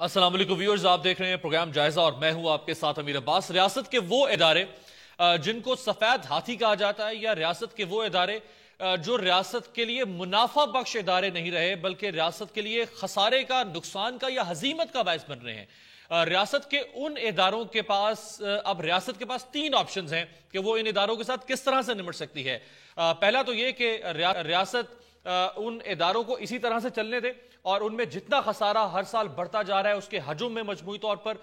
السلام علیکم ویورز، آپ دیکھ رہے ہیں پروگرام جائزہ اور میں ہوں آپ کے ساتھ امیر عباس۔ ریاست کے وہ ادارے جن کو سفید ہاتھی کہا جاتا ہے، یا ریاست کے وہ ادارے جو ریاست کے لیے منافع بخش ادارے نہیں رہے بلکہ ریاست کے لیے خسارے کا، نقصان کا یا ہزیمت کا باعث بن رہے ہیں۔ ریاست کے ان اداروں کے پاس اب ریاست کے پاس تین آپشنز ہیں کہ وہ ان اداروں کے ساتھ کس طرح سے نمٹ سکتی ہے۔ پہلا تو یہ کہ ریاست ان اداروں کو اسی طرح سے چلنے دے اور ان میں جتنا خسارہ ہر سال بڑھتا جا رہا ہے اس کے حجم میں مجموعی طور پر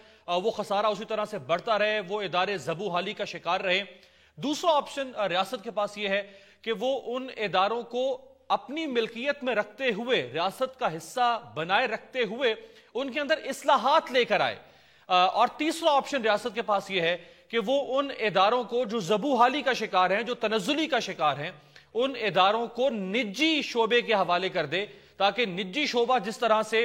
وہ خسارہ اسی طرح سے بڑھتا رہے، وہ ادارے زبوں حالی کا شکار رہے۔ دوسرا آپشن ریاست کے پاس یہ ہے کہ وہ ان اداروں کو اپنی ملکیت میں رکھتے ہوئے، ریاست کا حصہ بنائے رکھتے ہوئے ان کے اندر اصلاحات لے کر آئے۔ اور تیسرا آپشن ریاست کے پاس یہ ہے کہ وہ ان اداروں کو جو زبوں حالی کا شکار ہیں، جو تنزلی کا شکار ہیں، ان اداروں کو نجی شعبے کے حوالے کر دے، تاکہ نجی شعبہ جس طرح سے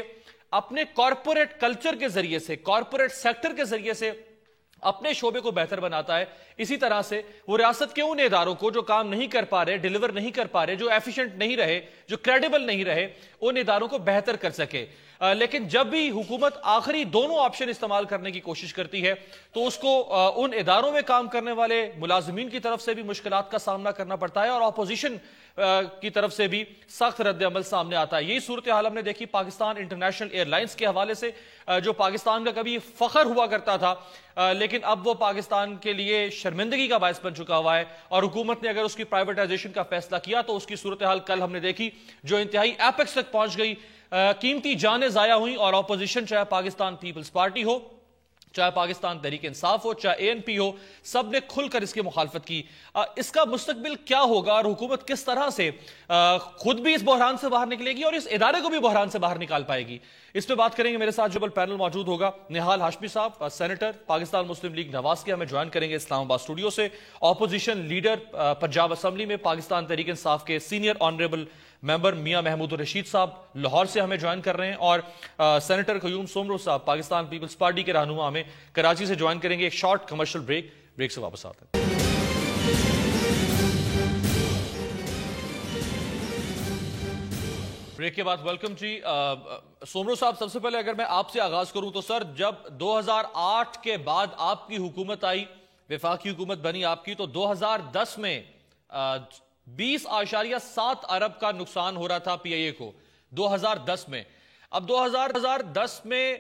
اپنے کارپوریٹ کلچر کے ذریعے سے، کارپوریٹ سیکٹر کے ذریعے سے اپنے شعبے کو بہتر بناتا ہے، اسی طرح سے وہ ریاست کے ان اداروں کو جو کام نہیں کر پا رہے، ڈیلیور نہیں کر پا رہے، جو ایفیشنٹ نہیں رہے، جو کریڈیبل نہیں رہے، ان اداروں کو بہتر کر سکے۔ لیکن جب بھی حکومت آخری دونوں آپشن استعمال کرنے کی کوشش کرتی ہے تو اس کو ان اداروں میں کام کرنے والے ملازمین کی طرف سے بھی مشکلات کا سامنا کرنا پڑتا ہے اور اپوزیشن کی طرف سے بھی سخت رد عمل سامنے آتا ہے۔ یہی صورتحال ہم نے دیکھی پاکستان انٹرنیشنل ایئر لائنز کے حوالے سے، جو پاکستان کا کبھی فخر ہوا کرتا تھا لیکن اب وہ پاکستان کے لیے شرمندگی کا باعث بن چکا ہوا ہے، اور حکومت نے اگر اس کی پرائیویٹائزیشن کا فیصلہ کیا تو اس کی صورتحال کل ہم نے دیکھی جو انتہائی ایپیکس تک پہنچ گئی، قیمتی جانیں ضائع ہوئیں، اور اپوزیشن چاہے پاکستان پیپلز پارٹی ہو، چاہے پاکستان تحریک انصاف ہو، چاہے ANP ہو، سب نے کھل کر اس کی مخالفت کی۔ اس کا مستقبل کیا ہوگا اور حکومت کس طرح سے خود بھی اس بحران سے باہر نکلے گی اور اس ادارے کو بھی بحران سے باہر نکال پائے گی، اس پہ بات کریں گے۔ میرے ساتھ جبل پینل موجود ہوگا نہال ہاشمی صاحب، سینیٹر پاکستان مسلم لیگ نواز کے، ہمیں جوائن کریں گے اسلام آباد اسٹوڈیو سے۔ اپوزیشن لیڈر پنجاب اسمبلی میں پاکستان تحریک انصاف کے سینئر آنریبل ممبر میاں محمود الرشید صاحب لاہور سے ہمیں جوائن کر رہے ہیں، اور سینیٹر قیوم سومرو صاحب پاکستان پیپلز پارٹی کے رہنما ہمیں کراچی سے جوائن کریں گے۔ ایک شارٹ کمرشل بریک سے واپس آتے ہیں۔ بریک کے بعد ویلکم جی۔ سومرو صاحب، سب سے پہلے اگر میں آپ سے آغاز کروں تو سر، جب 2008 کے بعد آپ کی حکومت آئی، وفاقی حکومت بنی آپ کی، تو 2010 میں 20.7 ارب کا نقصان ہو رہا تھا PIA کو 2010 میں۔ اب 2010 میں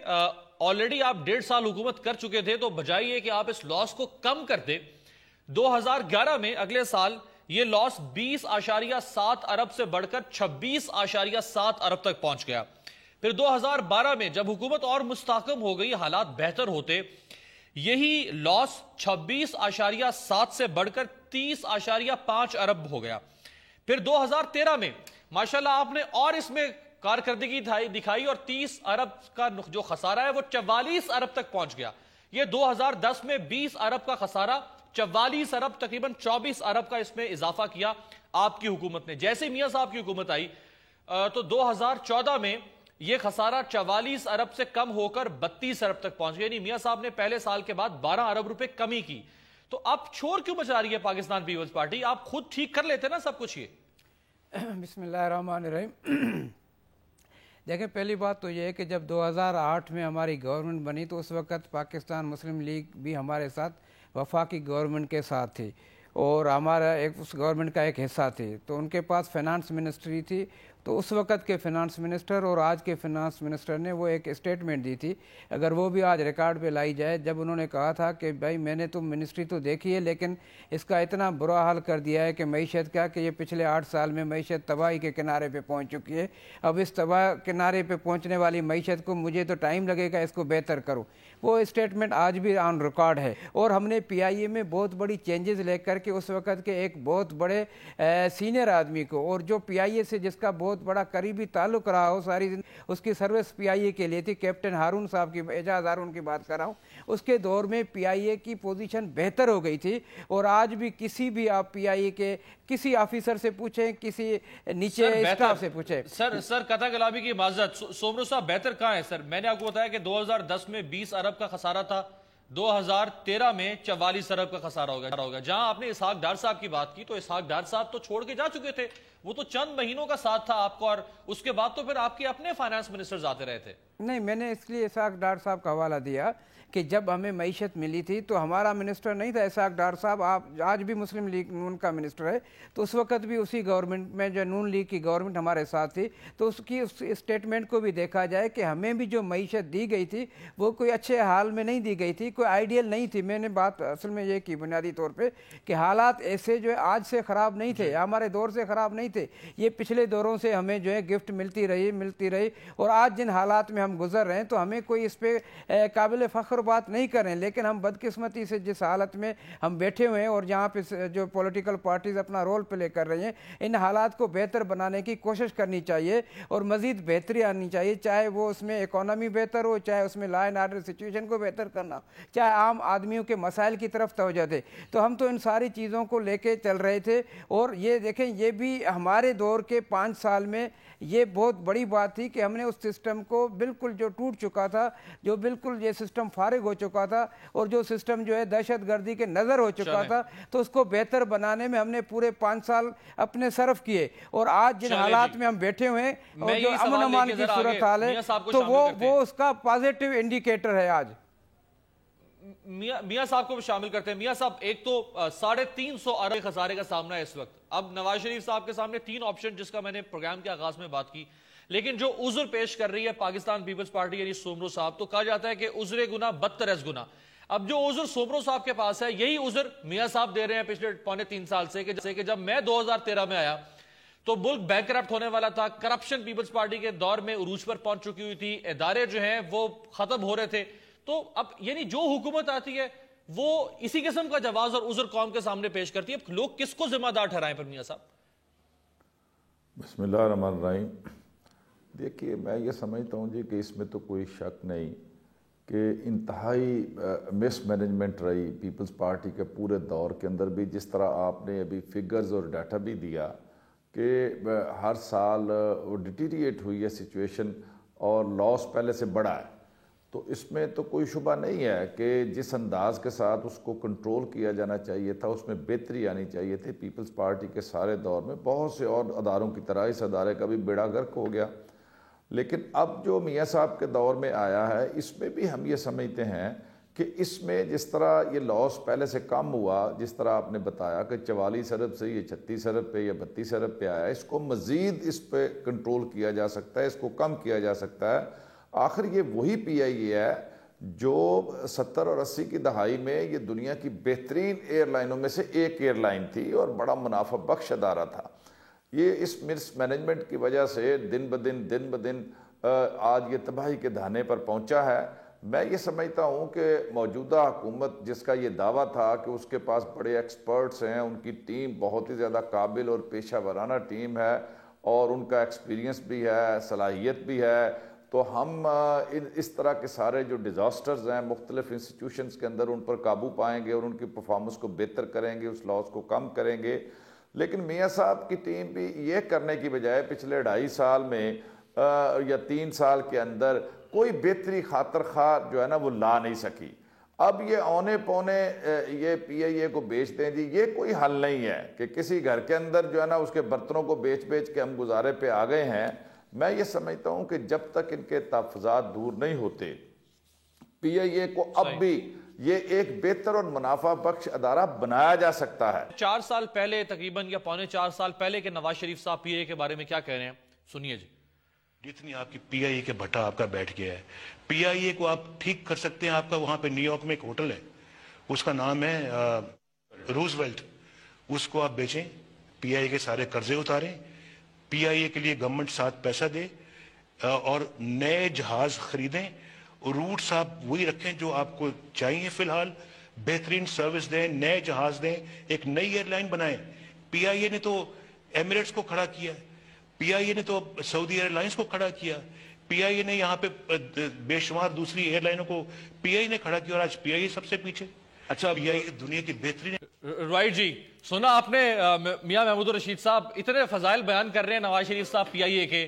آلریڈی آپ 1.5 سال حکومت کر چکے تھے، تو بجائے یہ کہ آپ اس لاس کو کم کرتے، 2011 میں اگلے سال یہ لاس 20.7 ارب سے بڑھ کر 26.7 ارب تک پہنچ گیا۔ پھر 2012 میں جب حکومت اور مستحکم ہو گئی، حالات بہتر ہوتے، یہی لاس 26.7 سے بڑھ کر 30.5 ارب ہو گیا۔ پھر 2013 میں ماشاءاللہ آپ نے اور اس میں کارکردگی دکھائی اور 30 ارب کا جو خسارہ ہے وہ 44 ارب تک پہنچ گیا۔ یہ 2010 میں 20 ارب کا خسارہ 44 ارب، تقریباً 24 ارب کا اس میں اضافہ کیا آپ کی حکومت نے۔ جیسے میاں صاحب کی حکومت آئی تو 2014 میں یہ خسارہ 44 ارب سے کم ہو کر 32 ارب تک پہنچ گیا، یعنی میاں صاحب نے پہلے سال کے بعد 12 ارب روپے کمی کی۔ تو اب شور کیوں مچا رہی ہے پاکستان پیپلز پارٹی؟ آپ خود ٹھیک کر لیتے نا سب کچھ یہ۔ بسم اللہ الرحمن الرحیم۔ دیکھیں، پہلی بات تو یہ ہے کہ جب 2008 میں ہماری گورنمنٹ بنی تو اس وقت پاکستان مسلم لیگ بھی ہمارے ساتھ وفاقی گورنمنٹ کے ساتھ تھی اور ہمارا اس گورنمنٹ کا ایک حصہ تھی، تو ان کے پاس فائنانس منسٹری تھی۔ تو اس وقت کے فائنانس منسٹر اور آج کے فائنانس منسٹر نے وہ ایک اسٹیٹمنٹ دی تھی، اگر وہ بھی آج ریکارڈ پہ لائی جائے، جب انہوں نے کہا تھا کہ بھائی میں نے تو منسٹری تو دیکھی ہے لیکن اس کا اتنا برا حال کر دیا ہے کہ معیشت کا، کہ یہ پچھلے 8 سال میں معیشت تباہی کے کنارے پہ پہنچ چکی ہے، اب اس تباہ کنارے پہ پہنچنے والی معیشت کو مجھے تو ٹائم لگے گا، اس کو بہتر کرو۔ وہ اسٹیٹمنٹ آج بھی آن ریکارڈ ہے، اور ہم نے PIA میں بہت بڑی چینجز لے کر کے اس وقت کے ایک بہت بڑے سینئر آدمی کو، اور جو PIA سے جس کا بہت بڑا قریبی تعلق رہا ہو ساری اس کی سروس PIA کے لیے تھی، کیپٹن ہارون صاحب کی، اعجاز ہارون کی بات کر رہا ہوں، اس کے دور میں PIA کی پوزیشن بہتر ہو گئی تھی۔ اور آج بھی کسی بھی آپ PIA کے کسی آفیسر سے پوچھیں، کسی نیچے اسٹاف سے پوچھیں۔ سر قطع کلامی کی معذرت، سومرو صاحب بہتر کہاں ہے سر؟ میں نے آپ کو بتایا کہ 2010 میں 20 ارب کا خسارہ تھا، 2013 میں 44 ارب کا خسارہ ہوگا۔ جہاں آپ نے اسحاق ڈار صاحب کی بات کی تو اسحاق ڈار صاحب تو چھوڑ کے جا چکے تھے، وہ تو چند مہینوں کا ساتھ تھا آپ کو، اور اس کے بعد تو پھر آپ کے اپنے فائنانس منسٹرز آتے رہے تھے. نہیں، میں نے اس لیے اسحاق ڈار صاحب کا حوالہ دیا کہ جب ہمیں معیشت ملی تھی تو ہمارا منسٹر نہیں تھا اسحاق ڈار صاحب، آپ آج بھی مسلم لیگ نون کا منسٹر ہے، تو اس وقت بھی اسی گورنمنٹ میں جو نون لیگ کی گورنمنٹ ہمارے ساتھ تھی، تو اس کی اس اسٹیٹمنٹ کو بھی دیکھا جائے کہ ہمیں بھی جو معیشت دی گئی تھی وہ کوئی اچھے حال میں نہیں دی گئی تھی، کوئی آئیڈیل نہیں تھی. میں نے بات اصل میں یہ کی بنیادی طور پہ کہ حالات ایسے جو ہے آج سے خراب نہیں تھے، ہمارے دور سے خراب نہیں تھے، یہ پچھلے دوروں سے ہمیں جو ہے گفٹ ملتی رہی، اور آج جن حالات میں ہم گزر رہے ہیں تو ہمیں کوئی اس پہ قابل فخر بات نہیں کر رہے ہیں. لیکن ہم بدقسمتی سے جس حالت میں ہم بیٹھے ہوئے ہیں اور جہاں پہ جو پولیٹیکل پارٹیز اپنا رول پلے کر رہی ہیں، ان حالات کو بہتر بنانے کی کوشش کرنی چاہیے اور مزید بہتری آنی چاہیے، چاہے وہ اس میں اکانومی بہتر ہو، چاہے اس میں لا اینڈ آرڈر سچویشن کو بہتر کرنا، چاہے عام آدمیوں کے مسائل کی طرف توجہ دے. تو ہم تو ان ساری چیزوں کو لے کے چل رہے تھے، اور یہ دیکھیں یہ بھی ہمارے دور کے 5 سال میں یہ بہت بڑی بات تھی کہ ہم نے اس سسٹم کو بالکل جو ٹوٹ چکا تھا، جو بالکل یہ سسٹم فارغ ہو چکا تھا اور جو سسٹم جو ہے دہشت گردی کے نظر ہو چکا تھا، تو اس کو بہتر بنانے میں ہم نے پورے 5 سال اپنے صرف کیے. اور آج جن حالات میں ہم بیٹھے ہوئے ہیں اور جو امن امان کی صورتحال ہے تو وہ اس کا پازیٹیو انڈیکیٹر ہے. آج میاں صاحب کو بھی شامل کرتے ہیں. میاں صاحب، ایک تو 350 ارب خسارے کا سامنا ہے اس وقت. اب نواز شریف صاحب کے سامنے 3 آپشن، جس کا میں نے پروگرام کے آغاز میں بات کی، لیکن جو عذر پیش کر رہی ہے پاکستان پیپلز پارٹی یعنی سومرو صاحب، تو کہا جاتا ہے کہ عذر گناہ بدتر از گناہ. اب جو عذر سومرو صاحب کے پاس ہے، یہی عذر میاں صاحب دے رہے ہیں پچھلے 2.25 سال سے کہ جب میں 2013 میں آیا تو ملک بینک کرپٹ ہونے والا تھا، کرپشن پیپلز پارٹی کے دور میں عروج پر پہنچ چکی ہوئی تھی، ادارے جو ہیں وہ ختم ہو رہے تھے. تو اب یعنی جو حکومت آتی ہے وہ اسی قسم کا جواز اور عذر قوم کے سامنے پیش کرتی ہے. اب لوگ کس کو ذمہ دار ٹھہرائیں پر میاں صاحب؟ بسم اللہ الرحمن الرحیم. دیکھیے، میں یہ سمجھتا ہوں کہ اس میں تو کوئی شک نہیں کہ انتہائی مس مینجمنٹ رہی پیپلز پارٹی کے پورے دور کے اندر بھی. جس طرح آپ نے ابھی فگرز اور ڈیٹا بھی دیا کہ ہر سال وہ ڈیٹیریٹ ہوئی ہے سچویشن اور لاس پہلے سے بڑا ہے، تو اس میں تو کوئی شبہ نہیں ہے کہ جس انداز کے ساتھ اس کو کنٹرول کیا جانا چاہیے تھا اس میں بہتری آنی چاہیے تھی. پیپلز پارٹی کے سارے دور میں بہت سے اور اداروں کی طرح اس ادارے کا بھی بیڑا غرق ہو گیا. لیکن اب جو میاں صاحب کے دور میں آیا ہے، اس میں بھی ہم یہ سمجھتے ہیں کہ اس میں جس طرح یہ لاس پہلے سے کم ہوا، جس طرح آپ نے بتایا کہ 44 ارب سے یہ 36 ارب پہ یا 32 ارب پہ آیا، اس کو مزید اس پہ کنٹرول کیا جا سکتا ہے، اس کو کم کیا جا سکتا ہے. آخر یہ وہی پی آئی اے ہے جو 70 اور 80 کی دہائی میں یہ دنیا کی بہترین ایئر لائنوں میں سے ایک ایئر لائن تھی اور بڑا منافع بخش ادارہ تھا. یہ اس مس مینجمنٹ کی وجہ سے دن بدن آج یہ تباہی کے دہانے پر پہنچا ہے. میں یہ سمجھتا ہوں کہ موجودہ حکومت جس کا یہ دعویٰ تھا کہ اس کے پاس بڑے ایکسپرٹس ہیں، ان کی ٹیم بہت ہی زیادہ قابل اور پیشہ ورانہ ٹیم ہے اور ان کا ایکسپیرینس بھی ہے، صلاحیت بھی ہے، تو ہم اس طرح کے سارے جو ڈیزاسٹرز ہیں مختلف انسٹیٹیوشنز کے اندر ان پر قابو پائیں گے اور ان کی پرفارمنس کو بہتر کریں گے، اس لاس کو کم کریں گے. لیکن میاں صاحب کی ٹیم بھی یہ کرنے کی بجائے پچھلے 2.5 سال میں یا 3 سال کے اندر کوئی بہتری خاطر خواہ جو ہے نا وہ لا نہیں سکی. اب یہ اونے پونے یہ پی آئی اے کو بیچ دیں جی، یہ کوئی حل نہیں ہے کہ کسی گھر کے اندر جو ہے نا اس کے برتنوں کو بیچ کے ہم گزارے پہ آ گئے ہیں. میں یہ سمجھتا ہوں کہ جب تک ان کے تحفظات دور نہیں ہوتے، پی آئی اے کو اب بھی یہ ایک بہتر اور منافع بخش ادارہ بنایا جا سکتا ہے. 4 سال پہلے تقریباً یا 4.25 سال پہلے کہ نواز شریف صاحب پی آئی اے کے بارے میں کیا کہہ رہے ہیں، سنیے جی. جتنی آپ کی پی آئی اے کے بھٹا آپ کا بیٹھ گیا ہے، پی آئی اے کو آپ ٹھیک کر سکتے ہیں. آپ کا وہاں پہ نیو یارک میں ایک ہوٹل ہے، اس کا نام ہے روزویلٹ، اس کو آپ بیچیں، پی آئی اے کے سارے قرضے اتاریں، پی آئی اے کے لیے گورنمنٹ ساتھ پیسہ دے اور نئے جہاز خریدیں، روٹس آپ وہی رکھیں جو آپ کو چاہیے، فی الحال بہترین سروس دیں، نئے جہاز دیں، ایک نئی ایئر لائن بنائیں. پی آئی اے نے تو ایمریٹس کو کھڑا کیا، پی آئی اے نے تو سعودی ایئر لائنز کو کھڑا کیا، پی آئی اے نے یہاں پہ بے شمار دوسری ایئر لائنوں کو پی آئی اے نے کھڑا کیا، اور آج پی آئی اے سب سے پیچھے. اچھا، پی آئی اے دنیا کی بہترین. رائٹ جی، سنا آپ نے میاں محمود الرشید صاحب اتنے فضائل بیان کر رہے ہیں نواز شریف صاحب پی آئی اے کے،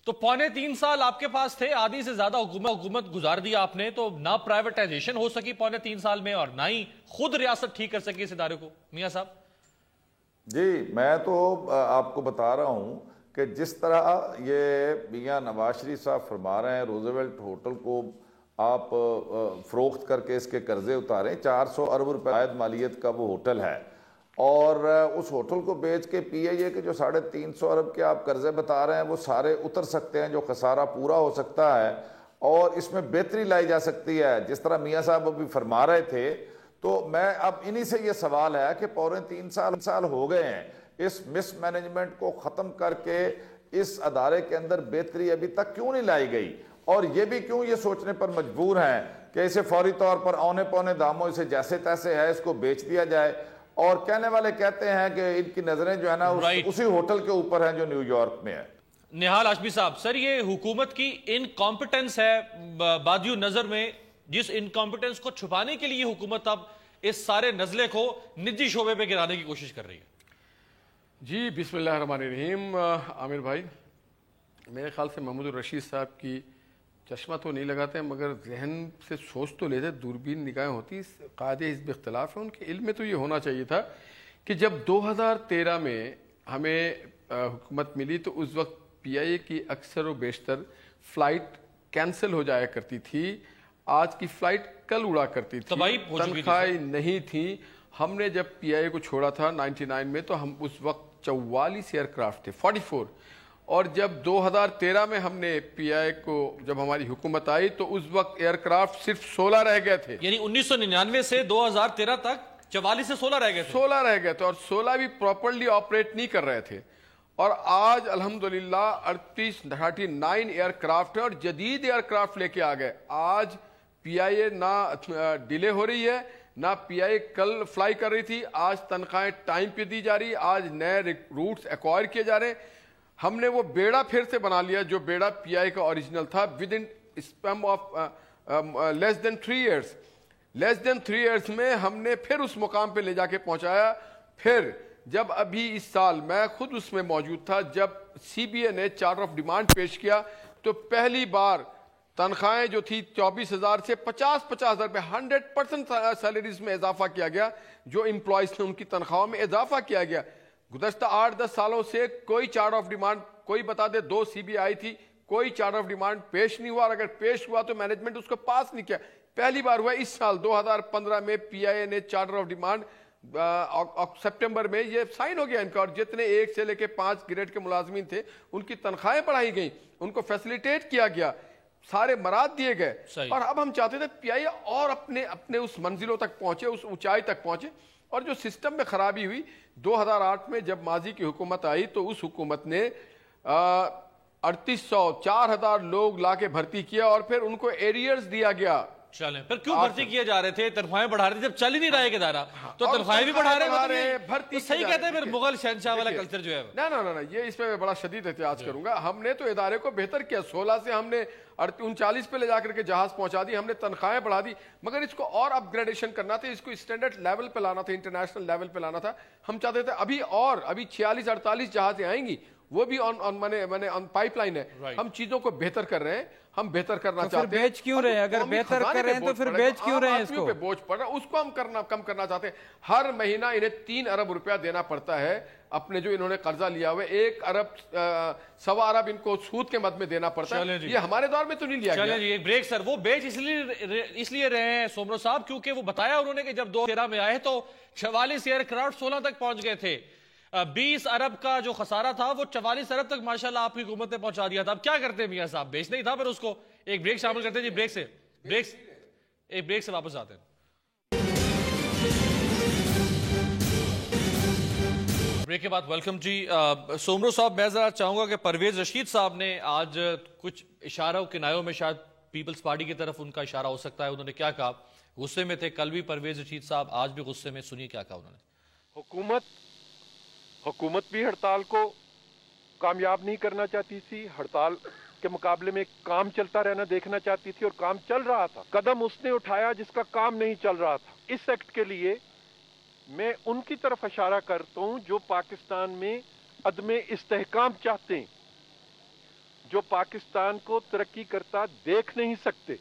تو 3.25 سال آپ کے پاس تھے، آدھی سے زیادہ حکومت گزار دیا آپ نے، تو نہ پرائیویٹائزیشن ہو سکی 3.25 سال میں اور نہ ہی خود ریاست ٹھیک کر سکی اس ادارے کو. میاں صاحب جی میں تو آپ کو بتا رہا ہوں کہ جس طرح یہ میاں نواز شریف صاحب فرما رہے ہیں روزویلٹ ہوٹل کو آپ فروخت کر کے اس کے قرضے اتاریں، 400 ارب روپے عائد مالیت کا وہ ہوٹل ہے، اور اس ہوٹل کو بیچ کے پی آئی اے کے جو 350 ارب کے آپ قرضے بتا رہے ہیں وہ سارے اتر سکتے ہیں، جو خسارہ پورا ہو سکتا ہے اور اس میں بہتری لائی جا سکتی ہے، جس طرح میاں صاحب ابھی فرما رہے تھے۔ تو میں اب انہی سے یہ سوال ہے کہ پورے 3 سال ہو گئے ہیں اس مس مینجمنٹ کو ختم کر کے اس ادارے کے اندر بہتری ابھی تک کیوں نہیں لائی گئی، اور یہ بھی کیوں یہ سوچنے پر مجبور ہیں کہ اسے فوری طور پر اونے پونے داموں اسے جیسے تیسے ہے اس کو بیچ دیا جائے، اور کہنے والے کہتے ہیں کہ ان کی نظریں جو ہے نا اسی ہوٹل کے اوپر ہیں جو نیو یارک میں ہے۔ نہال ہاشمی صاحب، سر یہ حکومت کی انکمپٹنس ہے بادیو نظر میں، جس انکمپٹنس کو چھپانے کے لیے حکومت اب اس سارے نزلے کو نجی شعبے پہ گرانے کی کوشش کر رہی ہے۔ جی بسم اللہ الرحمن الرحیم۔ عامر بھائی، میرے خیال سے محمود الرشید صاحب کی چشمہ تو نہیں لگاتے ہیں مگر ذہن سے سوچ تو لیتے، دوربین نگاہیں ہوتی، قاعدے حزب اختلاف ہے، ان کے علم میں تو یہ ہونا چاہیے تھا کہ جب 2013 میں ہمیں حکومت ملی تو اس وقت پی آئی اے کی اکثر و بیشتر فلائٹ کینسل ہو جایا کرتی تھی، آج کی فلائٹ کل اڑا کرتی تھی، تنخواہیں نہیں تھیں۔ ہم نے جب پی آئی اے کو چھوڑا تھا 99 میں تو ہم اس وقت 44 ایئر کرافٹ تھے، 44، اور جب 2013 میں ہم نے پی آئی اے کو جب ہماری حکومت آئی تو اس وقت ایئر کرافٹ صرف 16 رہ گئے تھے، یعنی 1999 سے 2013 تک 44 سے 16 رہ گئے تھے، 16 رہ گئے تھے، اور 16 بھی پراپرلی آپریٹ نہیں کر رہے تھے، اور آج الحمدللہ 39 ایئر کرافٹ ہیں اور جدید ایئر کرافٹ لے کے آ گئے۔ آج پی آئی اے نہ ڈیلے ہو رہی ہے، نہ پی آئی اے کل فلائی کر رہی تھی، آج تنخواہیں ٹائم پہ دی جا رہی، آج نئے روٹس ایکوائر کیے جا رہے ہیں۔ ہم نے وہ بیڑا پھر سے بنا لیا جو بیڑا پی آئی اے کا اوریجنل تھا، with in span of less than 3 years, less than 3 years میں ہم نے پھر اس مقام پہ لے جا کے پہنچایا۔ پھر جب ابھی اس سال میں خود اس میں موجود تھا، جب سی بی اے نے چارٹر آف ڈیمانڈ پیش کیا تو پہلی بار تنخواہیں جو تھی 24,000 سے 50,000 روپے 100% سیلریز میں اضافہ کیا گیا، جو امپلائیز نے ان کی تنخواہوں میں اضافہ کیا گیا۔ گزشتہ 8-10 سالوں سے کوئی چارٹر آف ڈیمانڈ، کوئی بتا دے 2 سی بی آئی تھی، کوئی چارٹر آف ڈیمانڈ پیش نہیں ہوا، اور اگر پیش ہوا تو مینجمنٹ اس کو پاس نہیں کیا۔ پہلی بار ہوا اس سال 2015 میں پی آئی اے نے چارٹر آف ڈیمانڈ سپٹمبر میں یہ سائن ہو گیا ان کا، اور جتنے 1 سے لے کے 5 گریڈ کے ملازمین تھے ان کی تنخواہیں بڑھائی گئیں، ان کو فیسیلیٹیٹ کیا گیا، سارے مراد دیے گئے، اور اب ہم چاہتے تھے پی آئی اے اور اپنے اس منزلوں تک پہنچے، اس اونچائی تک پہنچے، اور جو سسٹم میں خرابی ہوئی 2008 میں جب ماضی کی حکومت آئی تو اس حکومت نے 3800 4000 لوگ لا کے بھرتی کیا، اور پھر ان کو ایریئرز دیا گیا۔ چلیں پھر کیوں بھرتی کیے جا رہے تھے، تنخواہیں بڑھا رہے تھے، جب چل ہی نہیں رہا ہے کہ دائرہ تو تنخواہیں بھی بڑھا رہے ہیں، بھرتی صحیح کہتے ہیں۔ پھر مغل شہنشاہ والا کلچر جو ہے نا یہ اس پہ میں بڑا شدید احتجاج کروں گا۔ ہم نے تو ادارے کو بہتر کیا، 16 سے ہم نے 39 پہ لے جا کر کے جہاز پہنچا دی، ہم نے تنخواہیں بڑھا دی، مگر اس کو اور اپ گریڈیشن کرنا تھا، اس کو اسٹینڈرڈ لیول پہ لانا تھا، انٹرنیشنل لیول پہ لانا تھا۔ ہم چاہتے تھے ابھی 46-48 جہازیں آئیں گی، وہ بھی آن پائپ لائن ہے، ہم چیزوں کو بہتر کر رہے ہیں، ہم بہتر کرنا چاہتے ہیں۔ پھر بیچ کیوں رہے ہیں؟ اگر بہتر کر رہے ہیں تو پھر بیچ کیوں رہے ہیں؟ اس کو بوجھ پڑ رہا ہے، اس کو ہم کم کرنا چاہتے ہیں۔ ہر مہینہ انہیں 3 ارب روپیہ دینا پڑتا ہے اپنے جو انہوں نے قرضہ لیا ہوا ہے، 1 ارب 1.25 ارب ان کو سود کے مد میں دینا پڑتا ہے، یہ ہمارے دور میں تو نہیں لیا گیا۔ چلیں جی ایک بریک سر، وہ بیچ اس لیے رہے ہیں سومرو صاحب کیونکہ وہ بتایا انہوں نے کہ جب 2013 میں آئے تو 44 ایئر کرافٹ 16 تک پہنچ گئے تھے، 20 ارب کا جو خسارہ تھا وہ 44 ارب تک ماشاءاللہ آپ کی حکومت نے پہنچا دیا تھا۔ اب کیا کرتے ہیں میاں صاحب؟ بیچنا ہی تھا پھر اس کو۔ ایک بریک شامل کرتے ہیں جی، ایک بریک سے واپس آتے ہیں۔ بریک کے بعد ویلکم جی۔ سومرو صاحب، میں ذرا چاہوں گا کہ پرویز رشید صاحب نے آج کچھ اشاروں کنایوں میں شاید پیپلز پارٹی کی طرف ان کا اشارہ ہو سکتا ہے، انہوں نے کیا کہا؟ غصے میں تھے کل بھی پرویز رشید صاحب، آج بھی غصے میں، سنیے کیا کہا انہوں نے۔ حکومت بھی ہڑتال کو کامیاب نہیں کرنا چاہتی تھی، ہڑتال کے مقابلے میں کام چلتا رہنا دیکھنا چاہتی تھی، اور کام چل رہا تھا۔ قدم اس نے اٹھایا جس کا کام نہیں چل رہا تھا۔ اس ایکٹ کے لیے میں ان کی طرف اشارہ کرتا ہوں جو پاکستان میں عدم استحکام چاہتے ہیں، جو پاکستان کو ترقی کرتا دیکھ نہیں سکتے،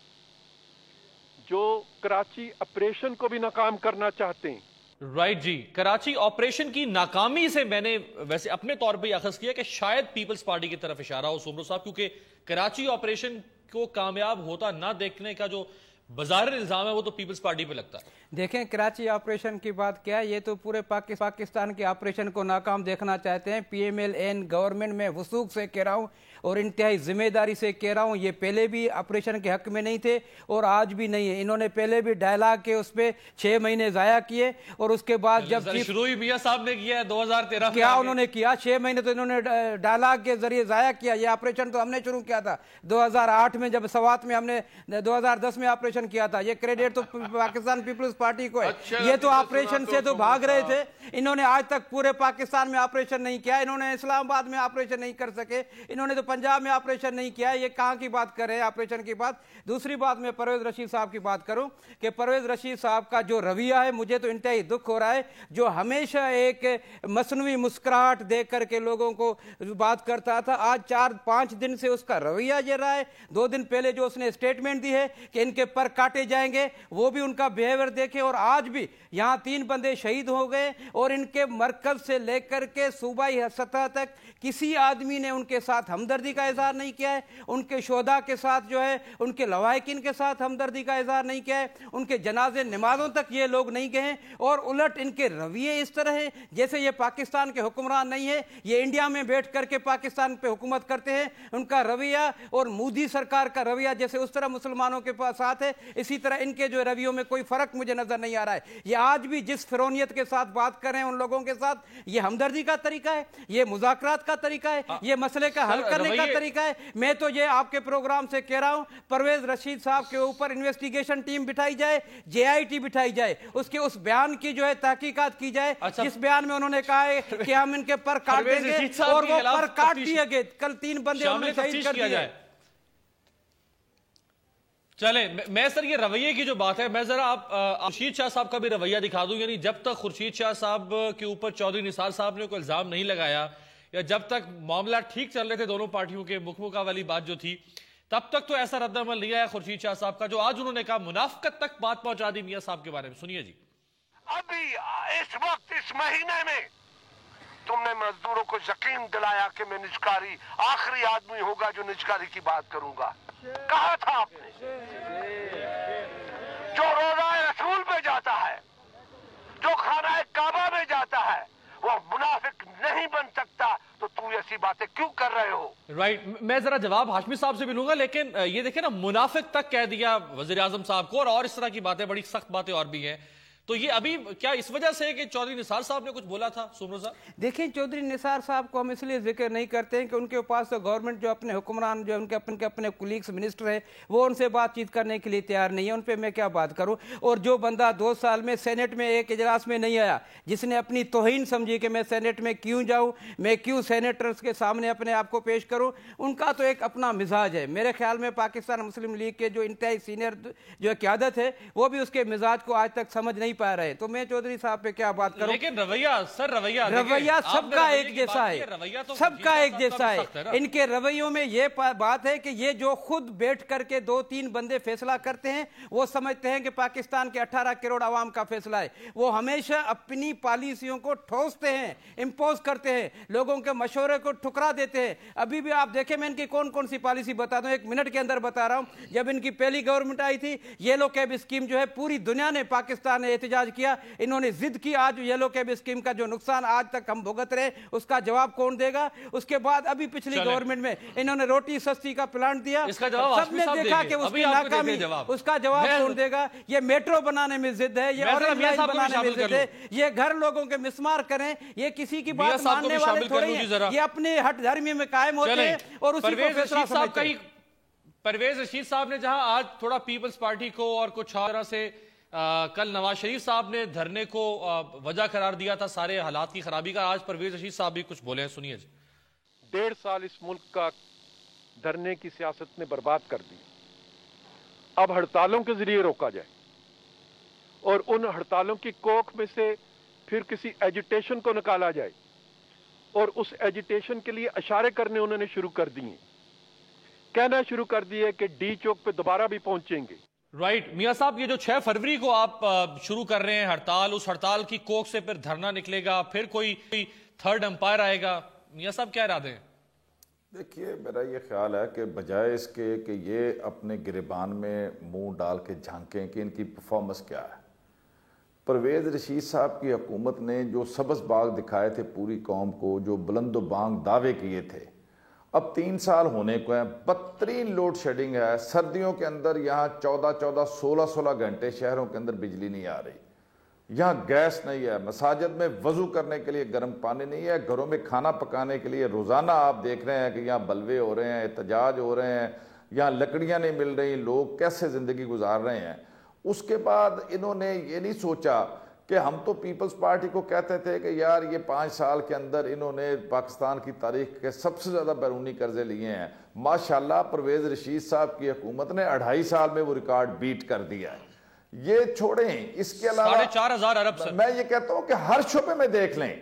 جو کراچی آپریشن کو بھی ناکام کرنا چاہتے ہیں۔ رائٹ جی، کراچی آپریشن کی ناکامی سے میں نے ویسے اپنے طور پہ اخذ کیا کہ شاید پیپلز پارٹی کی طرف اشارہ ہو سومرو صاحب، کیونکہ کراچی آپریشن کو کامیاب ہوتا نہ دیکھنے کا جو بظاہر الزام ہے وہ تو پیپلز پارٹی پہ لگتا ہے۔ دیکھیں کراچی آپریشن کی بات کیا ہے، یہ تو پورے پاکستان کے آپریشن کو ناکام دیکھنا چاہتے ہیں۔ P M L N government میں وثوق سے کہہ رہا ہوں اور انتہائی ذمہ داری سے کہہ رہا ہوں، یہ پہلے بھی آپریشن کے حق میں نہیں تھے اور آج بھی نہیں ہے۔ انہوں نے پہلے بھی ڈائلاگ کے اس پہ 6 مہینے ضائع کیے اور اس کے بعد جب شروع ہی میاں صاحب نے کیا ہے 2013 میں، کیا انہوں نے کیا 6 مہینے تو انہوں نے ڈائلاگ کے ذریعے ضائع کیا۔ یہ آپریشن تو ہم نے شروع کیا تھا 2008 میں، جب سوات میں ہم نے 2010 میں آپریشن کیا تھا۔ یہ کریڈٹ تو پاکستان پیپلز پارٹی کو ہے۔ یہ تو آپریشن سے تو بھاگ رہے تھے، انہوں نے آج تک پورے پاکستان میں آپریشن نہیں کیا، انہوں نے اسلام آباد میں آپریشن نہیں کر سکے، انہوں نے تو پنجاب میں آپریشن نہیں کیا۔ یہ کہاں کی بات کر رہے ہیں آپریشن کی بات۔ دوسری بات میں پرویز رشید صاحب کی بات کروں کہ پرویز رشید صاحب کا جو رویہ ہے مجھے تو انتہائی دکھ ہو رہا ہے، جو ہمیشہ ایک مصنوعی مسکراہٹ دیکھ کر کے لوگوں کو بات کرتا تھا، آج 4-5 دن سے اس کا رویہ یہ رہا ہے۔ 2 دن پہلے جو اس نے اسٹیٹمنٹ دی ہے کہ ان کے پر کاٹے جائیں گے، وہ بھی ان کا بیہیویئر دیکھیں۔ اور آج بھی یہاں 3 بندے شہید ہو گئے اور ان کے مرکز سے لے کر کے صوبائی سطح تک کسی آدمی نے ان کے ساتھ ہمدردی کا اظہار نہیں کیا ہے، ان کے شہداء کے ساتھ جو ہے ان کے لواحقین کے ساتھ ہمدردی کا اظہار نہیں کیا ہے، ان کے جنازے نمازوں تک یہ لوگ نہیں گئے ہیں۔ اور الٹ ان کے رویے اس طرح ہیں جیسے یہ پاکستان کے حکمران نہیں ہے، یہ انڈیا میں بیٹھ کر کے پاکستان پہ حکومت کرتے ہیں۔ ان کا رویہ اور مودی سرکار کا رویہ جیسے اس طرح مسلمانوں کے پاس ساتھ ہے، اسی طرح ان کے جو رویوں میں کوئی فرق مجھے نظر نہیں آ رہا ہے۔ یہ آج بھی جس فرونیت کے ساتھ بات کر رہے ہیں ان لوگوں کے ساتھ، یہ ہمدردی کا طریقہ ہے، یہ مذاکرات کا طریقہ ہے، یہ مسئلے کا حل کرنے کا طریقہ ہے۔ میں تو یہ آپ کے پروگرام سے کہہ رہا ہوں پرویز رشید صاحب کے اوپر انویسٹیگیشن ٹیم بٹھائی جائے، JIT بٹھائی جائے، اس کے اس بیان کی جو ہے تحقیقات کی جائے جس بیان میں انہوں نے کہا ہے کہ ہم ان کے پر کاٹ دیں گے اور وہ پر کاٹ دیے گئے۔ کل 3 بندے انہوں نے شہید کر دیے۔ چلیں میں سر یہ رویے کی جو بات ہے میں ذرا آپ خورشید شاہ صاحب کا بھی رویہ دکھا دوں، یعنی جب تک خورشید شاہ صاحب کے اوپر چودھری نثار صاحب نے کوئی الزام نہیں لگایا یا جب تک معاملات ٹھیک چل رہے تھے دونوں پارٹیوں کے مکمکہ والی بات جو تھی، تب تک تو ایسا رد عمل نہیں آیا خورشید شاہ صاحب کا، جو آج انہوں نے کہا منافقت تک بات پہنچا دی میاں صاحب کے بارے میں۔ سنیے جی۔ ابھی اس وقت اس مہینے میں تم نے مزدوروں کو یقین دلایا کہ میں نجکاری آخری آدمی ہوگا جو نجکاری کی بات کروں گا، کہا تھا آپ نے۔ جو روزہ رسول پہ جاتا ہے، جو خانہ کعبہ میں جاتا ہے، وہ منافق نہیں بن سکتا، تو تم ایسی باتیں کیوں کر رہے ہو؟ رائٹ، میں ذرا جواب ہاشمی صاحب سے بھی لوں گا، لیکن یہ دیکھیں نا منافق تک کہہ دیا وزیر اعظم صاحب کو، اور اس طرح کی باتیں، بڑی سخت باتیں اور بھی ہیں، تو یہ ابھی کیا اس وجہ سے کہ چودھری نثار صاحب نے کچھ بولا تھا؟ سومرو صاحب دیکھیں چودھری نثار صاحب کو ہم اس لیے ذکر نہیں کرتے ہیں کہ ان کے پاس تو گورنمنٹ جو اپنے حکمران جو ان کے اپنے کولیگز منسٹر ہیں وہ ان سے بات چیت کرنے کے لیے تیار نہیں ہے، ان پہ میں کیا بات کروں۔ اور جو بندہ 2 سال میں سینٹ میں ایک اجلاس میں نہیں آیا، جس نے اپنی توہین سمجھی کہ میں سینٹ میں کیوں جاؤں، میں کیوں سینیٹرز کے سامنے اپنے آپ کو پیش کروں، ان کا تو ایک اپنا مزاج ہے۔ میرے خیال میں پاکستان مسلم لیگ کے جو انتہائی سینئر جو قیادت ہے وہ بھی اس کے مزاج کو آج تک سمجھ نہیں پا رہے، تو میں چودھری صاحب پہ کیا بات کروں۔ لیکن رویہ سب کا ایک جیسا ہے، سب کا ایک جیسا ہے۔ ان کے رویوں میں یہ بات ہے کہ یہ جو خود بیٹھ کر کے 2-3 بندے فیصلہ کرتے ہیں وہ سمجھتے ہیں کہ پاکستان کے 18 کروڑ عوام کا فیصلہ ہے۔ وہ ہمیشہ اپنی پالیسیوں کو ٹھوستے ہیں، امپوز کرتے ہیں، لوگوں کے مشورے کو ٹھکرا دیتے ہیں۔ ابھی بھی آپ دیکھیں میں ان کی کون سی پالیسی بتا دوں، 1 منٹ کے اندر بتا رہا ہوں۔ جب ان کی پہلی گورنمنٹ آئی تھی، یلو کیب اسکیم جو ہے پوری دنیا نے، پاکستان نے احتجاج کیا، انہوں نے ضد کی۔ آج یلو کیب اسکیم کا جو نقصان آج تک ہم بھگت رہے اس کا جواب کون دے گا؟ اس کے بعد ابھی پچھلی گورنمنٹ میں انہوں نے روٹی سستی کا پلانٹ دیا، سب نے دیکھا کہ اس کی ناکامی، اس کا جواب کون دے گا؟ یہ میٹرو بنانے میں ضد ہے، یہ اورنج لائن بنانے میں ضد ہے، یہ گھر لوگوں کے مسمار کریں، یہ کسی کی بات ماننے والے تھوڑی ہیں، یہ اپنے ہٹ دھرمی میں قائم ہوتے ہیں اور اسی کو فیصلہ سمجھتے ہیں۔ پرویز رشید صاحب نے جہاں آج تھوڑا پیپلز پارٹی کو اور کچھ طرح سے کل نواز شریف صاحب نے دھرنے کو وجہ قرار دیا تھا سارے حالات کی خرابی کا، آج پرویز رشید صاحب بھی کچھ بولے ہیں، سنیے جی۔ 1.5 سال اس ملک کا دھرنے کی سیاست نے برباد کر دی، اب ہڑتالوں کے ذریعے روکا جائے اور ان ہڑتالوں کی کوکھ میں سے پھر کسی ایجیٹیشن کو نکالا جائے اور اس ایجیٹیشن کے لیے اشارے کرنے انہوں نے شروع کر دیے، کہنا شروع کر دیے کہ ڈی چوک پہ دوبارہ بھی پہنچیں گے، رائٹ میاں صاحب، یہ جو 6 فروری کو آپ شروع کر رہے ہیں ہڑتال، اس ہڑتال کی کوک سے پھر دھرنا نکلے گا، پھر کوئی تھرڈ امپائر آئے گا، میاں صاحب کیا ارادے ہیں؟ دیکھیے میرا یہ خیال ہے کہ بجائے اس کے کہ یہ اپنے گریبان میں منہ ڈال کے جھانکیں کہ ان کی پرفارمنس کیا ہے، پرویز رشید صاحب کی حکومت نے جو سبز باغ دکھائے تھے پوری قوم کو، جو بلند و بانگ دعوے کیے تھے، اب 3 سال ہونے کو ہیں، بدترین لوڈ شیڈنگ ہے، سردیوں کے اندر یہاں 14 16 گھنٹے شہروں کے اندر بجلی نہیں آ رہی، یہاں گیس نہیں ہے، مساجد میں وضو کرنے کے لیے گرم پانی نہیں ہے، گھروں میں کھانا پکانے کے لیے روزانہ آپ دیکھ رہے ہیں کہ یہاں بلوے ہو رہے ہیں، احتجاج ہو رہے ہیں، یہاں لکڑیاں نہیں مل رہی، لوگ کیسے زندگی گزار رہے ہیں۔ اس کے بعد انہوں نے یہ نہیں سوچا کہ ہم تو پیپلز پارٹی کو کہتے تھے کہ یار یہ 5 سال کے اندر انہوں نے پاکستان کی تاریخ کے سب سے زیادہ بیرونی قرضے لیے ہیں، ماشاءاللہ پرویز رشید صاحب کی حکومت نے 2.5 سال میں وہ ریکارڈ بیٹ کر دیا ہے۔ یہ چھوڑیں، اس کے علاوہ 4,500 ارب سے میں یہ کہتا ہوں کہ ہر شعبے میں دیکھ لیں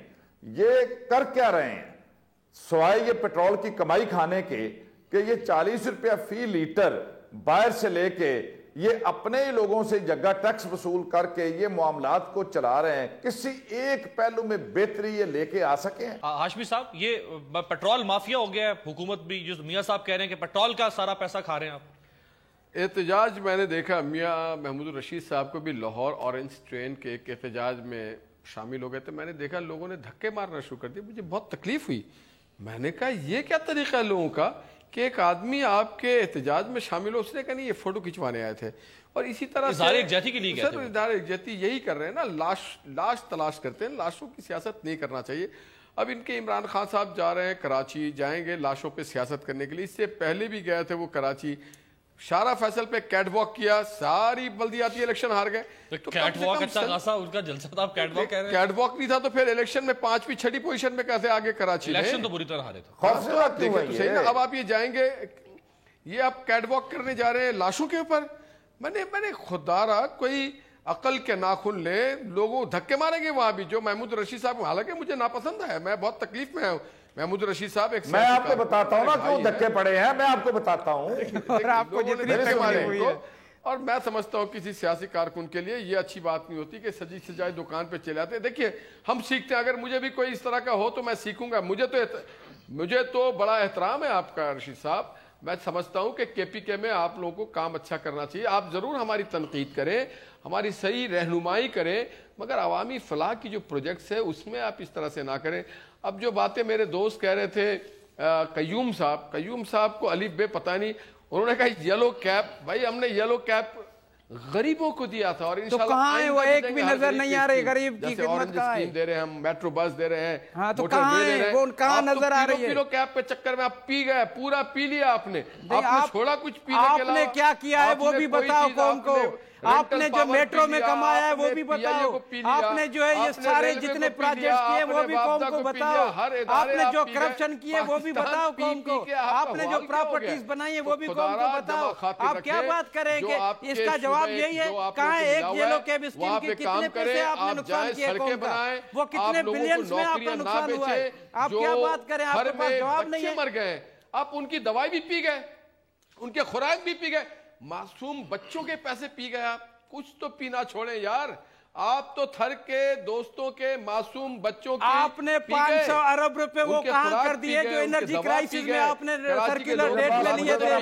یہ کر کیا رہے ہیں، سوائے یہ پیٹرول کی کمائی کھانے کے کہ یہ 40 روپیہ فی لیٹر باہر سے لے کے یہ اپنے ہی لوگوں سے جگہ ٹیکس وصول کر کے یہ معاملات کو چلا رہے ہیں، کسی ایک پہلو میں بہتری یہ لے کے آ سکے ہیں؟ ہاشمی صاحب، یہ پیٹرول مافیا ہو گیا ہے، حکومت بھی جو میاں صاحب کہہ رہے ہیں کہ پیٹرول کا سارا پیسہ کھا رہے ہیں آپ۔ احتجاج میں نے دیکھا، میاں محمود الرشید صاحب کو بھی لاہور اورنج ٹرین کے ایک احتجاج میں شامل ہو گئے تھے، میں نے دیکھا لوگوں نے دھکے مارنا شروع کر دیا، مجھے بہت تکلیف ہوئی، میں نے کہا یہ کیا طریقہ ہے لوگوں کا کہ ایک آدمی آپ کے احتجاج میں شامل ہو، اس نے کہا نہیں یہ فوٹو کھنچوانے آئے تھے، اور اسی طرح اظہار یکجہتی کے لیے گئے تھے، اظہار یکجہتی یہی کر رہے ہیں نا، لاش تلاش کرتے ہیں، لاشوں کی سیاست نہیں کرنا چاہیے۔ اب ان کے عمران خان صاحب جا رہے ہیں کراچی، جائیں گے لاشوں پہ سیاست کرنے کے لیے، اس سے پہلے بھی گئے تھے وہ کراچی، شارع فیصل پہ کیٹ واک کیا، ساری بلدیاتی الیکشن ہار گئے۔ کیٹ واک اچھا خاصا ان کا جلسہ تھا، آپ کیٹ واک کہہ رہے ہیں؟ کیٹ واک نہیں تھا تو پھر الیکشن میں 5ویں 6ٹی پوزیشن میں کیسے آگے کراچی میں؟ الیکشن تو بری طرح ہارے تھے۔ خوفزدہ کیوں ہے صحیح نا، اب آپ یہ جائیں گے، یہ آپ کیٹ واک کرنے جا رہے ہیں لاشوں کے اوپر، میں نے خدا را کوئی عقل کے ناخن لے، لوگوں دھکے ماریں گے وہاں بھی، جو محمود رشید صاحب حالانکہ مجھے ناپسند ہے، میں بہت تکلیف میں ہوں، محمود رشید صاحب ایک میں آپ کو بتاتا ہوں نا کیوں دھکے پڑے ہیں، میں آپ کو بتاتا ہوں، اور آپ کو جتنی تکلیف ہوئی ہے، اور میں سمجھتا ہوں کسی سیاسی کارکن کے لیے یہ اچھی بات نہیں ہوتی کہ سجی سجائے دکان پہ چلے آتے ہیں۔ دیکھیے ہم سیکھتے ہیں، اگر مجھے بھی کوئی اس طرح کا ہو تو میں سیکھوں گا، مجھے تو بڑا احترام ہے آپ کا رشید صاحب، میں سمجھتا ہوں کہ کے پی کے میں آپ لوگوں کو کام اچھا کرنا چاہیے، آپ ضرور ہماری تنقید کریں، ہماری صحیح رہنمائی کریں، مگر عوامی فلاح کی جو پروجیکٹس ہے اس میں آپ اس طرح سے نہ کریں۔ اب جو باتیں میرے دوست کہہ رہے تھے قیوم صاحب کو الف بے پتہ نہیں، انہوں نے کہا یلو کیپ، بھائی ہم نے یلو کیپ غریبوں کو دیا تھا، اور انشاءاللہ کہاں ہے وہ ایک بھی نظر نہیں آ رہی، غریب کی خدمت کہاں ہے؟ دے رہے ہیں ہم، میٹرو بس دے رہے ہیں، ہاں تو کہاں ہے وہ، کہاں نظر آ رہی ہے؟ کلو کیپ پہ چکر میں آپ پی گئے، پورا پی لیا آپ نے چھوڑا کچھ پینے کے علاوہ؟ آپ نے کیا کیا ہے وہ بھی بتاؤ قوم کو، آپ نے جو میٹرو میں کمایا ہے وہ بھی بتاؤ، آپ نے جو ہے یہ سارے جتنے پروجیکٹ کیے وہ بھی قوم کو بتاؤ، آپ نے جو کرپشن کیے وہ بھی بتاؤ قوم کو، آپ نے جو پراپرٹیز بنائی ہیں وہ بھی قوم کو بتاؤ۔ آپ کیا بات کریں کہ اس کا جواب یہی ہے، کہاں ہے ایک یلو کیب اسکیم کی کتنے پیسے آپ نے نقصان کیے قوم کا، وہ کتنے بلینز میں آپ کا نقصان ہوا ہے، آپ کیا بات کریں، آپ کے پاس جواب نہیں ہے۔ مر گئے، آپ ان کی دوائی بھی پی گئے، ان کے خوراک بھی پی گئے، معصوم بچوں کے پیسے پی گئے، آپ کچھ تو پینا چھوڑیں یار، آپ تو تھر کے دوستوں کے معصوم بچوں کی آپ نے 500 ارب روپے وہ کہاں کر دیے جو انرجی کرائسس میں آپ نے سرکولر ریٹ میں لیے تھے،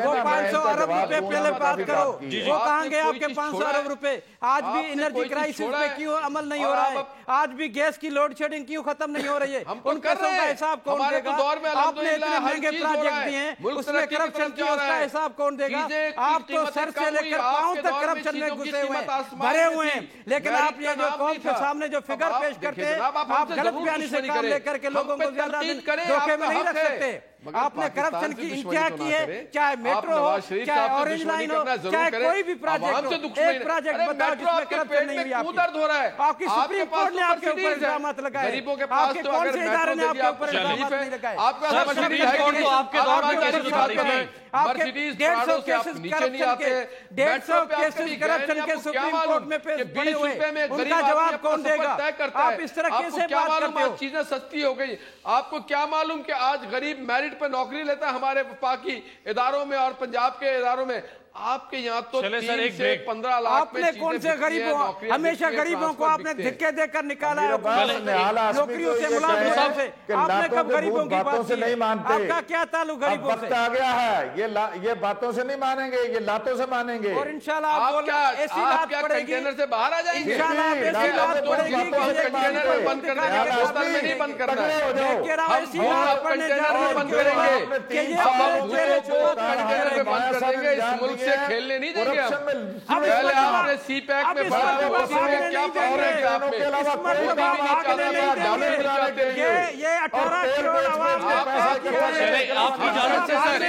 وہ 500 ارب روپے پہلے بات کرو، وہ کہاں گئے آپ کے 500 ارب روپے؟ آج بھی انرجی کرائسس پہ کیوں عمل نہیں ہو رہا ہے؟ آج بھی گیس کی لوڈ شیڈنگ کیوں ختم نہیں ہو رہی ہے؟ ان پیسوں کا حساب کون دے گا؟ آپ نے اتنے مہنگے پروجیکٹ دیے ہیں، اس میں کرپشن کیا، اس کا حساب کون دے گا؟ آپ تو سر سے لے کر پاؤں تک کرپشن میں گھسے ہوئے ہیں، بھرے ہوئے ہیں، لیکن آپ یہ جو قوم کے سامنے جو فگر پیش کرتے ہیں، آپ غلط بیانی سے کام لے کر کے لوگوں کو زیادہ دن دھوکے میں نہیں رکھ سکتے۔ آپ نے کرپشن کی انتہا کی ہے، چاہے میٹرو ہو، چاہے اورنج لائن ہو، چاہے کوئی بھی پروجیکٹ ہو، ایک پروجیکٹ بتاؤ جس میں کرپشن نہیں ہوئی آپ کی۔ آپ کی سپریم کورٹ نے آپ کے اوپر الزامات لگائے، آپ کے کون سے ادارے نے آپ کے اوپر الزامات نہیں لگائے؟ سپریم کورٹ تو آپ کے دور میں کیسی باتیں ہیں؟ آپ کے 150 کیسز کرپشن کے 150 کیسز کرپشن کے سپریم کورٹ میں پیش پڑے ہوئے، ان کا جواب کون دے گا؟ آپ اس طرح کیسے بات کرتے ہو؟ چیزیں سستی ہو گئی، آپ کو کیا معلوم کہ آج غریب میرٹ پہ نوکری لیتا ہے ہمارے وفاقی اداروں میں اور پنجاب کے اداروں میں؟ آپ کے یہاں تو 3 سے 15 لاکھ آپ نے کون سے غریبوں ہمیشہ غریبوں کو آپ نے دھکے دے کر نکالا ہے نوکریوں سے ملازمتوں سے آپ نے کب غریبوں کی بات کی ہے آپ کا کیا تعلق غریبوں سے وقت آ گیا ہے یہ باتوں سے نہیں مانیں گے یہ لاتوں سے مانیں گے اور انشاءاللہ آپ ایسی لات پڑے گی کنٹینر سے باہر آ جائیں گے انشاءاللہ آپ ایسی لات پڑے گی کنٹینر میں بند کر دیں گے بوتل میں نہیں بند کرنا ہے ایسی لات پڑنے جا رہے بند کریں گے کہ یہ کنٹینر میں بند کر دیں گے اس ملک سے کھیلنے نہیں دیں گے پہلے آپ نے سی پیک میں بڑا اسی میں کیا پاور ہے کہ آپ میں یہ 18 کروڑ عوام آپ کی اجازت سے سر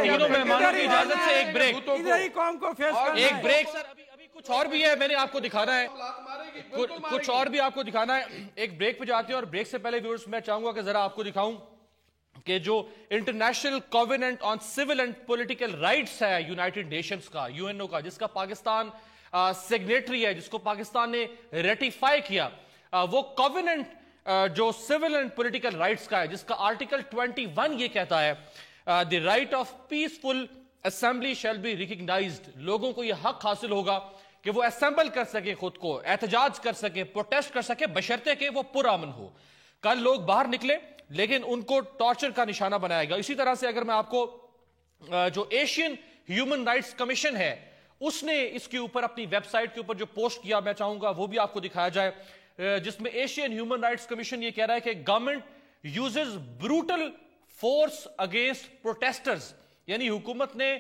تینوں مہمانوں کی اجازت سے ایک بریک ادھر ہی قوم کو فیس کرنا ایک بریک سر ابھی کچھ اور بھی ہے میں نے آپ کو دکھانا ہے کچھ اور بھی آپ کو دکھانا ہے ایک بریک پہ جاتے ہیں اور بریک سے پہلے ویورز میں چاہوں گا کہ ذرا آپ کو دکھاؤں کہ جو international covenant on civil and political rights ہے یونائٹڈ نیشنز کا UNO کا جس کا پاکستان سگنیٹری ہے جس کو پاکستان نے ریٹیفائی کیا وہ کووننٹ جو سول اینڈ پولیٹیکل رائٹس کا ہے جس کا آرٹیکل 21 یہ کہتا ہے the right of peaceful assembly shall be recognized لوگوں کو یہ حق حاصل ہوگا کہ وہ اسمبل کر سکے خود کو احتجاج کر سکے پروٹیسٹ کر سکے بشرطے کہ وہ پرامن ہو کل لوگ باہر نکلے لیکن ان کو ٹارچر کا نشانہ بنایا گیا اسی طرح سے اگر میں آپ کو جو ایشین ہیومن رائٹس کمیشن ہے اس نے اس کے اوپر اپنی ویب سائٹ کے اوپر جو پوسٹ کیا میں چاہوں گا وہ بھی آپ کو دکھایا جائے جس میں ایشین ہیومن رائٹس کمیشن یہ کہہ رہا ہے کہ government uses brutal force against protesters یعنی حکومت نے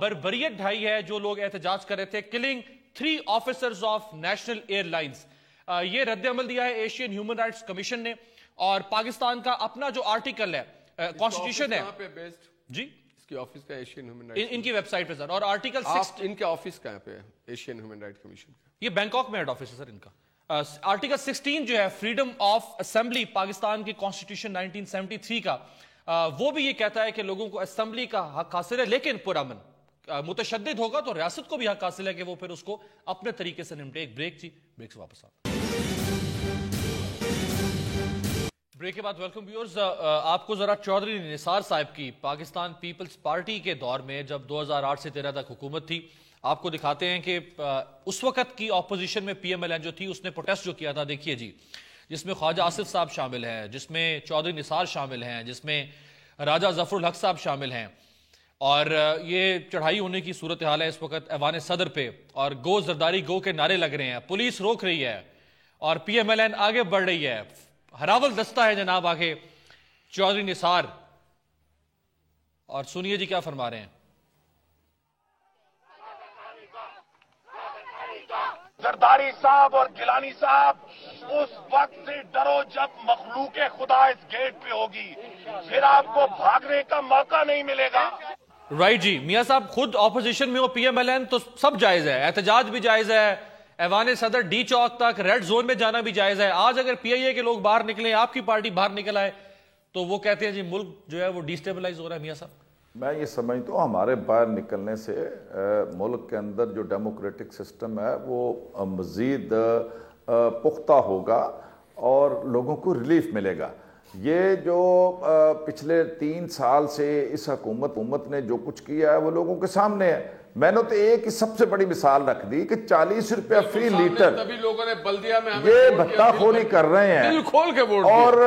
بربریت ڈھائی ہے جو لوگ احتجاج کر رہے تھے کلنگ 3 آفیسرز آف نیشنل ایئر لائنز یہ رد عمل دیا ہے ایشین ہیومن رائٹس کمیشن نے اور پاکستان کا اپنا جو آرٹیکل ہے کانسٹیٹیوشن ہے جی اس کی آفس کا ایشین ہیومن رائٹس ان کی ویب سائٹ پہ سر اور آرٹیکل 6 ان کے آفس کہاں پہ ہے ایشین ہیومن رائٹ کمیشن کا یہ بینکاک میں ہیڈ آفس ہے سر ان کا آرٹیکل 16 جو ہے فریڈم آف اسمبلی پاکستان کی کانسٹیٹیوشن 1973 کا وہ بھی یہ کہتا ہے کہ لوگوں کو اسمبلی کا حق حاصل ہے لیکن پرامن متشدد ہوگا تو ریاست کو بھی حق حاصل ہے کہ وہ پھر اس کو اپنے طریقے سے نمٹے ایک بریک جی بریک سے واپس آتے بریک کے بعد ویلکم ویورز آپ کو ذرا چودھری نثار صاحب کی پاکستان پیپلز پارٹی کے دور میں جب 2008 سے 13 تک حکومت تھی آپ کو دکھاتے ہیں کہ اس وقت کی اپوزیشن میں PMLN جو تھی اس نے پروٹیسٹ جو کیا تھا دیکھیے جی جس میں خواجہ آصف صاحب شامل ہیں جس میں چودھری نثار شامل ہیں جس میں راجہ ظفر الحق صاحب شامل ہیں اور یہ چڑھائی ہونے کی صورتحال ہے اس وقت ایوان صدر پہ اور گو زرداری گو کے نعرے لگ رہے ہیں پولیس روک رہی ہے اور PMLN آگے بڑھ رہی ہے ہراول دستہ ہے جناب آگے چودھری نثار اور سنیے جی کیا فرما رہے ہیں زرداری صاحب اور گیلانی صاحب اس وقت سے ڈرو جب مخلوق خدا اس گیٹ پہ ہوگی پھر آپ کو بھاگنے کا موقع نہیں ملے گا رائٹ جی میاں صاحب خود اپوزیشن میں ہو PMLN تو سب جائز ہے احتجاج بھی جائز ہے ایوان صدر ڈی چوک تک ریڈ زون میں جانا بھی جائز ہے آج اگر PIA کے لوگ باہر نکلیں آپ کی پارٹی باہر نکل آئے تو وہ کہتے ہیں جی ملک جو ہے وہ ڈیسٹیبلائز ہو رہا ہے میاں صاحب میں یہ سمجھتا ہوں ہمارے باہر نکلنے سے ملک کے اندر جو ڈیموکریٹک سسٹم ہے وہ مزید پختہ ہوگا اور لوگوں کو ریلیف ملے گا یہ جو پچھلے 3 سال سے اس حکومت نے جو کچھ کیا ہے وہ لوگوں کے سامنے ہے میں نے تو ایک سب سے بڑی مثال رکھ دی کہ 40 روپیہ فی لیٹر یہ بھتہ خوری کر رہے ہیں اور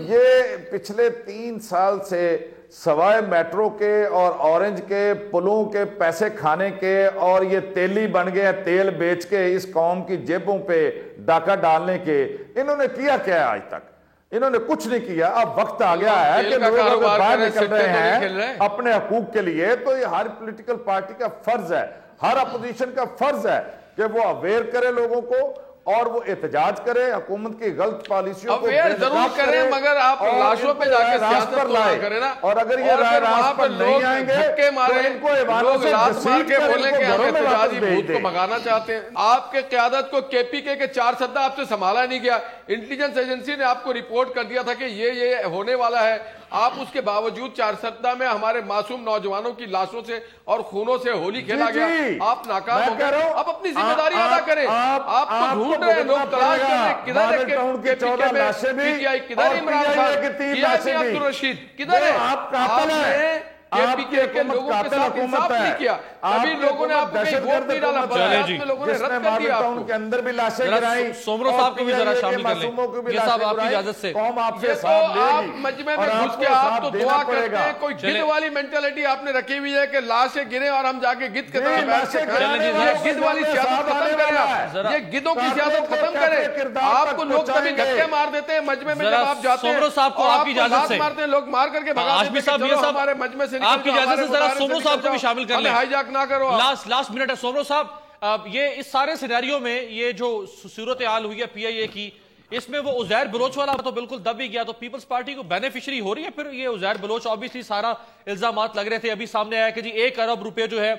یہ پچھلے 3 سال سے سوائے میٹرو کے اور اورنج کے پلوں کے پیسے کھانے کے اور یہ تیلی بن گئے تیل بیچ کے اس قوم کی جیبوں پہ ڈاکہ ڈالنے کے انہوں نے کیا ہے آج تک انہوں نے کچھ نہیں کیا اب وقت آ گیا ہے کہ لوگ باہر نکل رہے ہیں اپنے حقوق کے لیے تو یہ ہر پولیٹیکل پارٹی کا فرض ہے ہر اپوزیشن کا فرض ہے کہ وہ اویئر کرے لوگوں کو اور وہ احتجاج کرے حکومت کی غلط پالیسیوں کو ضرور کریں مگر آپ لاشوں پہ جا کے سیاست پر لائے کریں نا اور اگر یہ رائے راست پر نہیں آئیں گے تو ان کو ایوانوں سے گھسیٹ کر ان کو گھروں میں واپس بھیج دیں بھگانا چاہتے ہیں آپ کے قیادت کو KPK کے 4 سدہ آپ سے سنبھالا نہیں گیا انٹیلیجنس ایجنسی نے آپ کو رپورٹ کر دیا تھا کہ یہ ہونے والا ہے آپ اس کے باوجود 4 سدہ میں ہمارے معصوم نوجوانوں کی لاشوں سے اور خونوں سے ہولی کھیلا گیا آپ ناکام ہو گئے اب اپنی ذمہ داری ادا کریں آپ کو ڈھونڈ رہے ہیں لوگ تلاش کر رہے ہیں کدھر ہے KPK میں PTI کدھر عمران خان کدھر ہے عبدالرشید کدھر ہے آپ نے کہ PKI کے لوگوں کے ساتھ انصاف نہیں کیا, کبھی لوگوں نے آپ کو کہیں ووٹ نہیں ڈالا, بلکہ میں لوگوں نے رد کر دیا آپ کو. کے اندر بھی لاشیں گرائی. سومرو صاحب کو بھی ذرا شامل کر لیں. یہ صاحب آپ کی اجازت سے. یہ تو آپ مجمع میں گھس کے آپ تو دعا کرتے ہیں, کوئی گد والی مینٹلٹی آپ نے رکھی ہوئی ہے کہ لاشیں گریں اور ہم جا کے گد کے طرح بیٹھ کے کھائیں. یہ گد والی سیاست ختم کریں آپ, یہ گدوں کی سیاست ختم کریں. آپ کو لوگ کبھی دھکے مار دیتے ہیں مجمع میں جب آپ جاتے ہیں, سومرو صاحب کو آپ کی اجازت سے مارتے ہیں لوگ, مار کر کے بھگا دیتے ہیں کہ چلو ہمارے مجمع سے آپ کی اجازت سے ذرا سومرو صاحب کو بھی شامل کر لیں. ہائی جیک نہ کرو. لاسٹ منٹ ہے سومرو صاحب, یہ اس سارے سینیریو میں یہ جو صورتحال ہوئی ہے PIA کی, اس میں وہ عزیر بلوچ والا تو بالکل دب ہی گیا, تو پیپلز پارٹی کو بینیفیشری ہو رہی ہے پھر یہ عزیر بلوچ؟ آبویسلی سارا الزامات لگ رہے تھے, ابھی سامنے آیا کہ جی 1 ارب روپے جو ہے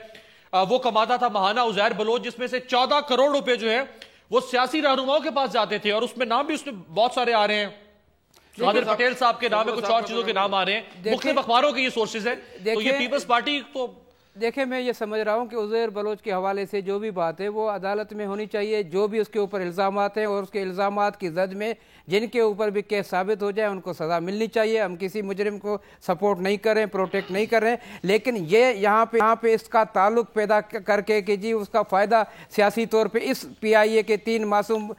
وہ کماتا تھا ماہانہ عزیر بلوچ, جس میں سے 14 کروڑ روپے جو ہے وہ سیاسی رہنماؤں کے پاس جاتے تھے, اور اس میں نام بھی اس میں بہت سارے آ رہے ہیں. قادر پٹیل صاحب کے نام ہے, کچھ اور چیزوں کے نام آ رہے ہیں, مختلف اخباروں کے یہ سورسز ہیں. تو یہ پیپلز پارٹی تو دیکھیں میں یہ سمجھ رہا ہوں کہ عزیر بلوچ کے حوالے سے جو بھی بات ہے وہ عدالت میں ہونی چاہیے. جو بھی اس کے اوپر الزامات ہیں اور اس کے الزامات کی زد میں جن کے اوپر بھی کیس ثابت ہو جائے ان کو سزا ملنی چاہیے. ہم کسی مجرم کو سپورٹ نہیں کر رہے ہیں, پروٹیکٹ نہیں کر رہے ہیں, لیکن یہ یہاں پہ اس کا تعلق پیدا کر کے کہ جی اس کا فائدہ سیاسی طور پہ اس PIA کے 3 معصوم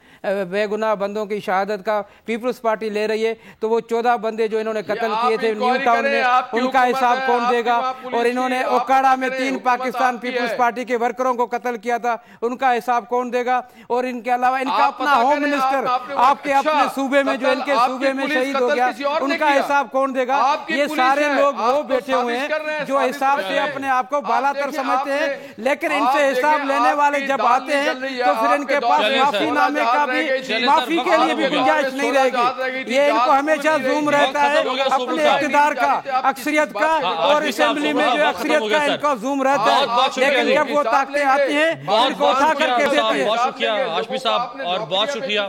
بے گناہ بندوں کی شہادت کا پیپلز پارٹی لے رہی ہے, تو وہ 14 بندے جو انہوں نے قتل کیے تھے نیو ٹاؤن میں, ان کا حساب کون دے گا؟ اور انہوں نے اوکاڑا میں 3 پاکستان پیپلز پارٹی کے ورکروں کو قتل کیا تھا, ان کا حساب کون دے گا؟ اور ان کے علاوہ ان کا اپنا ہوم منسٹر آپ کے اپنے صوبے میں جو ان کے صوبے میں شہید ہو گیا, ان کا حساب کون دے گا؟ یہ سارے لوگ وہ بیٹھے ہوئے ہیں جو حساب سے اپنے آپ کو بالا تر سمجھتے ہیں, لیکن ان سے حساب لینے والے جب آتے ہیں تو پھر ان کے پاس معافی نامے کا بھی, معافی کے لیے بھی گنجائش نہیں رہے گی. یہ ان کو ہمیشہ زوم رہتا ہے اپنے اقتدار کا, اکثریت کا, اور اسمبلی میں جو اکثریت کا ان کو زوم رہتا ہے, لیکن جب وہ طاقتیں آتی ہیں ان کو اٹھا کر کے دیتے ہیں. بہت شکریہ ہاشمی صاحب, اور بہت شکریہ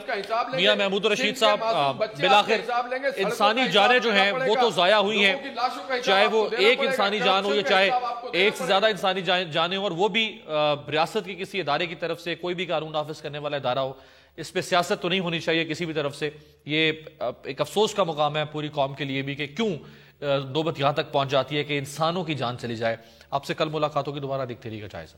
میاں محمود رشید صاحب. بالآخر انسانی جانیں جو ہیں وہ تو ضائع ہوئی ہیں, چاہے وہ ایک انسانی جان ہو یا چاہے ایک سے زیادہ انسانی جانیں ہوں, اور وہ بھی ریاست کی کسی ادارے کی طرف سے, کوئی بھی قانون نافذ کرنے والا ادارہ ہو. اس پہ سیاست تو نہیں ہونی چاہیے کسی بھی طرف سے. یہ ایک افسوس کا مقام ہے پوری قوم کے لیے بھی کہ کیوں نوبت یہاں تک پہنچ جاتی ہے کہ انسانوں کی جان چلی جائے. آپ سے کل ملاقات ہوگی دوبارہ, دیکھتے رہیے گا جائزہ.